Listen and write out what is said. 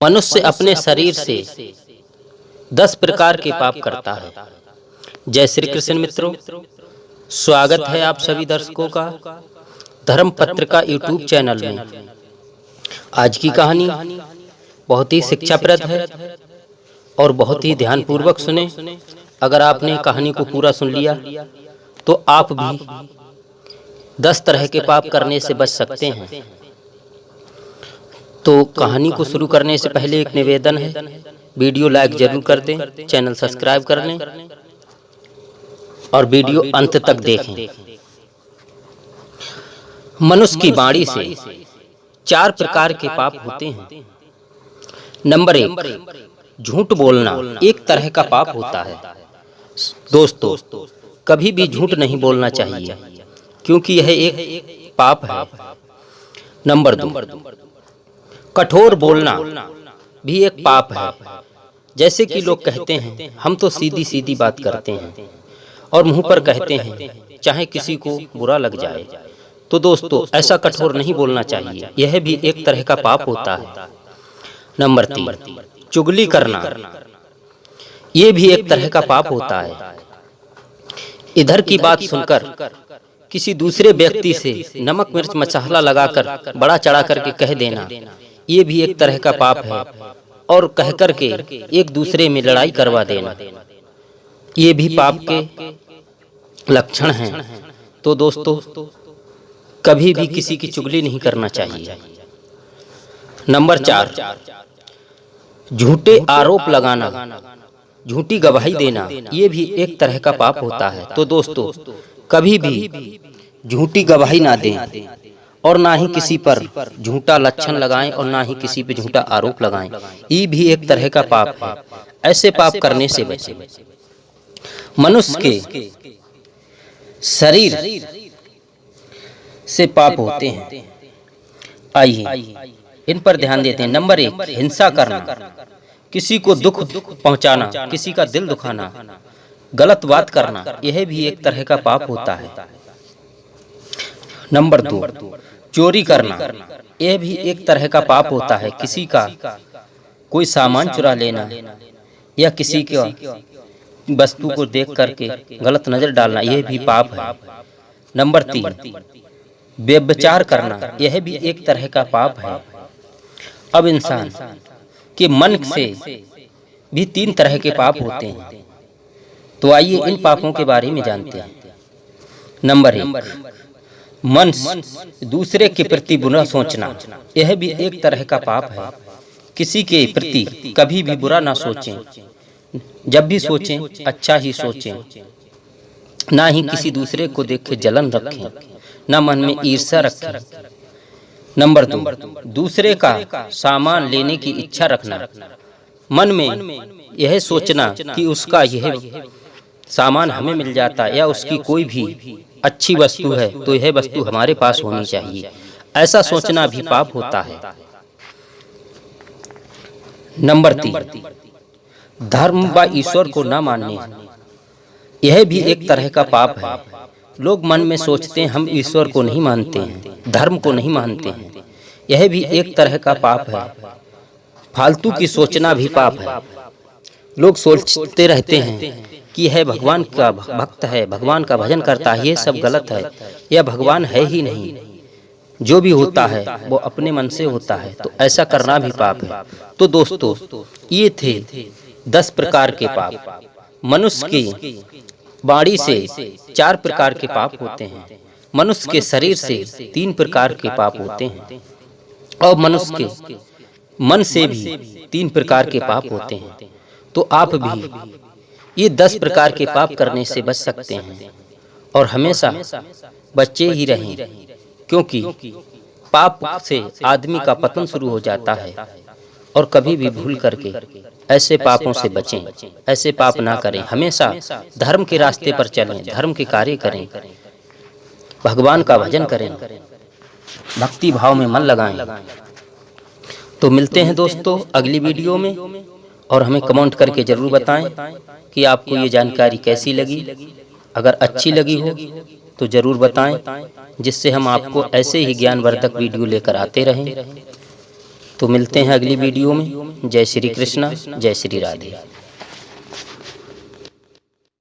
मनुष्य अपने शरीर से 10 प्रकार के पाप करता है। जय श्री कृष्ण मित्रों, स्वागत है आप सभी दर्शकों का धर्म पत्र का यूट्यूब चैनल में। आज की कहानी बहुत ही शिक्षाप्रद है और बहुत ही ध्यानपूर्वक सुने। अगर आपने कहानी को पूरा सुन लिया तो आप भी 10 तरह के पाप करने से बच सकते हैं। तो कहानी को शुरू करने से पहले एक निवेदन है, वीडियो लाइक जरूर कर दें, चैनल सब्सक्राइब कर लें और वीडियो अंत तक देखें। मनुष्य की वाणी से 4 प्रकार के पाप होते हैं। नंबर 1, झूठ बोलना एक तरह का पाप होता है। दोस्तों, कभी भी झूठ नहीं बोलना चाहिए क्योंकि यह एक पाप है। नंबर 2, कठोर बोलना भी एक पाप है। जैसे कि लोग कहते हैं हम तो सीधी सीधी बात करते हैं और मुंह पर कहते हैं चाहे किसी को बुरा लग जाए। तो दोस्तों, ऐसा कठोर नहीं बोलना चाहिए, यह भी एक तरह का पाप होता है। नंबर 3, चुगली करना, यह भी एक तरह का पाप होता है। इधर की बात सुनकर किसी दूसरे व्यक्ति से नमक मिर्च मसाला लगाकर बड़ा चढ़ा करके कह देना, ये भी एक तरह का पाप है। और कह करके एक दूसरे में लड़ाई करवा देना, ये भी पाप के लक्षण हैं। तो दोस्तों, कभी भी किसी की चुगली नहीं करना चाहिए। नंबर 4, झूठे आरोप लगाना, झूठी गवाही देना, ये भी एक तरह का पाप होता है। तो दोस्तों, कभी भी झूठी गवाही ना दें और ना ही किसी पर झूठा लक्षण लगाएं और ना ही किसी पे झूठा आरोप लगाएं, ये भी एक तरह का पाप है। ऐसे पाप करने से बचें। मनुष्य के शरीर से पाप होते हैं, आइए इन पर ध्यान देते हैं। नंबर 1, हिंसा करना, किसी को दुख पहुंचाना, किसी का दिल दुखाना, गलत बात करना, यह भी एक तरह का पाप होता है। नंबर 2, चोरी करना, यह भी एक तरह का पाप होता है। किसी का कोई सामान चुरा लेना या किसी का वस्तु को देख करके गलत नजर डालना, यह भी पाप है। नंबर 3, व्यभिचार करना, यह भी एक तरह का पाप है। अब इंसान के मन से भी 3 तरह के पाप होते हैं, तो आइए इन पापों के बारे में जानते हैं। नंबर 1, मन दूसरे के प्रति बुरा सोचना, यह भी एक तरह का पाप है। किसी के प्रति कभी भी बुरा ना सोचें, जब भी सोचें अच्छा ही सोचें, ना ही किसी दूसरे को देख के जलन रखें, ना मन में ईर्ष्या रखें। नंबर 2, दूसरे का सामान लेने की इच्छा रखना, मन में यह सोचना कि उसका यह सामान हमें मिल जाता या उसकी कोई भी अच्छी वस्तु है तो यह वस्तु हमारे पास होनी चाहिए, ऐसा सोचना भी पाप होता है। नंबर 3, धर्म व ईश्वर को न मानने, यह भी एक तरह का पाप है। लोग मन में सोचते हैं हम ईश्वर को नहीं मानते हैं, धर्म को नहीं मानते हैं, यह भी एक तरह का पाप है। फालतू की सोचना भी पाप है। लोग सोचते रहते हैं कि यह भगवान का भक्त है, भगवान का भजन करता है, ये सब गलत है, यह भगवान है ही नहीं, जो भी होता है वो अपने मन से होता है, तो ऐसा करना भी पाप है। तो दोस्तों, ये थे 10 प्रकार के पाप। मनुष्य की वाणी से 4 प्रकार के पाप होते हैं, मनुष्य के शरीर से 3 प्रकार के पाप होते हैं और मनुष्य के मन से भी 3 प्रकार के पाप होते हैं। तो आप भी ये 10 प्रकार के पाप करने से बच सकते हैं और हमेशा बचे ही रहें, क्योंकि पाप से आदमी का पतन शुरू हो जाता है। और कभी भी भूल करके ऐसे पापों से बचें, ऐसे पाप ना करें। हमेशा धर्म के रास्ते पर चलें, धर्म के कार्य करें, भगवान का भजन करें, भक्ति भाव में मन लगाएं। तो मिलते हैं दोस्तों अगली वीडियो में, और हमें कमेंट करके जरूर बताएं कि आपको ये जानकारी कैसी लगी। अगर अच्छी लगी हो तो जरूर बताएं, जिससे हम आपको ऐसे ही ज्ञानवर्धक वीडियो लेकर आते रहें। तो मिलते हैं अगली वीडियो में। जय श्री कृष्णा, जय श्री राधे।